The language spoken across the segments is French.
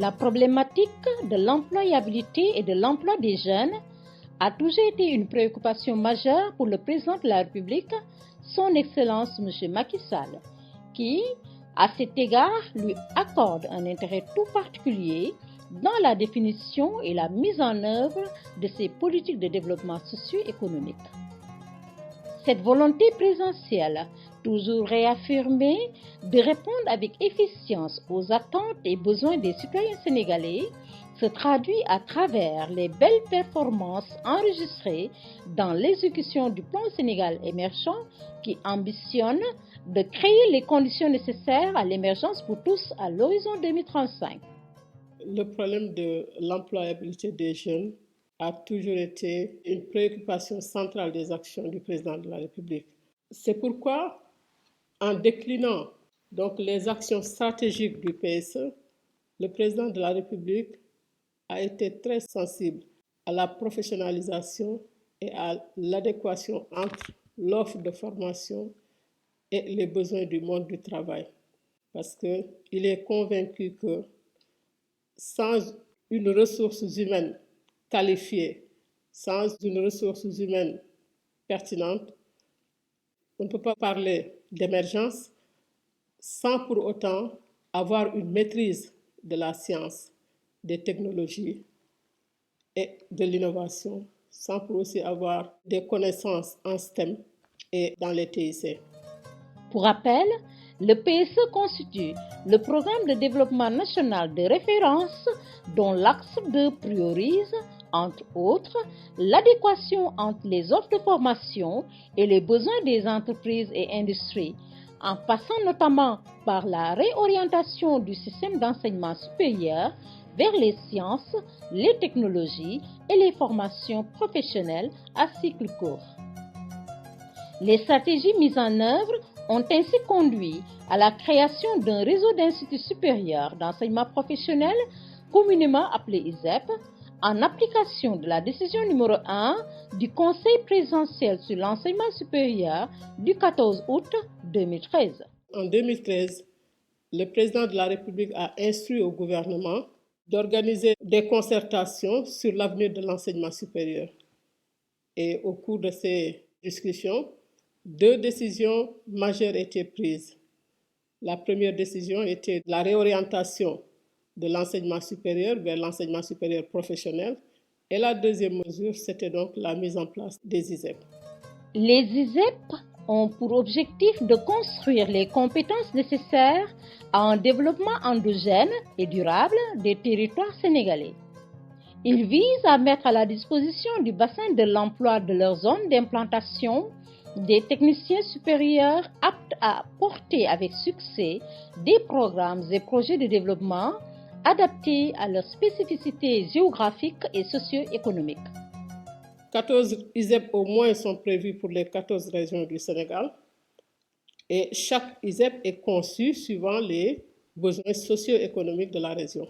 La problématique de l'employabilité et de l'emploi des jeunes a toujours été une préoccupation majeure pour le président de la République, son Excellence M. Macky Sall, qui, à cet égard, lui accorde un intérêt tout particulier dans la définition et la mise en œuvre de ses politiques de développement socio-économique. Cette volonté présidentielle, toujours réaffirmée, de répondre avec efficience aux attentes et besoins des citoyens sénégalais, se traduit à travers les belles performances enregistrées dans l'exécution du plan Sénégal émergent qui ambitionne de créer les conditions nécessaires à l'émergence pour tous à l'horizon 2035. Le problème de l'employabilité des jeunes a toujours été une préoccupation centrale des actions du président de la République. C'est pourquoi, en déclinant donc les actions stratégiques du PSE, le président de la République a été très sensible à la professionnalisation et à l'adéquation entre l'offre de formation et les besoins du monde du travail. Parce qu'il est convaincu que sans une ressource humaine qualifiée, sans une ressource humaine pertinente, on ne peut pas parler d'émergence sans pour autant avoir une maîtrise de la science, des technologies et de l'innovation, sans pour aussi avoir des connaissances en STEM et dans les TIC. Pour rappel, le PSE constitue le programme de développement national de référence dont l'axe 2 priorise, entre autres, l'adéquation entre les offres de formation et les besoins des entreprises et industries, en passant notamment par la réorientation du système d'enseignement supérieur vers les sciences, les technologies et les formations professionnelles à cycle court. Les stratégies mises en œuvre ont ainsi conduit à la création d'un réseau d'instituts supérieurs d'enseignement professionnel, communément appelé ISEP, en application de la décision numéro 1 du Conseil présidentiel sur l'enseignement supérieur du 14 août 2013. En 2013, le président de la République a instruit au gouvernement d'organiser des concertations sur l'avenir de l'enseignement supérieur. Et au cours de ces discussions, 2 décisions majeures étaient prises. La première décision était la réorientation de l'enseignement supérieur vers l'enseignement supérieur professionnel. Et la deuxième mesure, c'était donc la mise en place des ISEP. Les ISEP ont pour objectif de construire les compétences nécessaires à un développement endogène et durable des territoires sénégalais. Ils visent à mettre à la disposition du bassin de l'emploi de leur zone d'implantation des techniciens supérieurs aptes à porter avec succès des programmes et projets de développement adaptés à leurs spécificités géographiques et socio-économiques. 14 ISEP au moins sont prévus pour les 14 régions du Sénégal et chaque ISEP est conçu suivant les besoins socio-économiques de la région.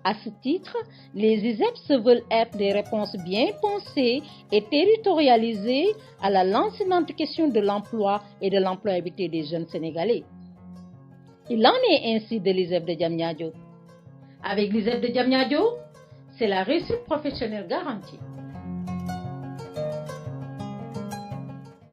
À ce titre, les ISEP se veulent être des réponses bien pensées et territorialisées à la lancinante question de l'emploi et de l'employabilité des jeunes Sénégalais. Il en est ainsi de l'ISEP de Diamniadio. Avec l'ISEP de Diamniadio, c'est la réussite professionnelle garantie.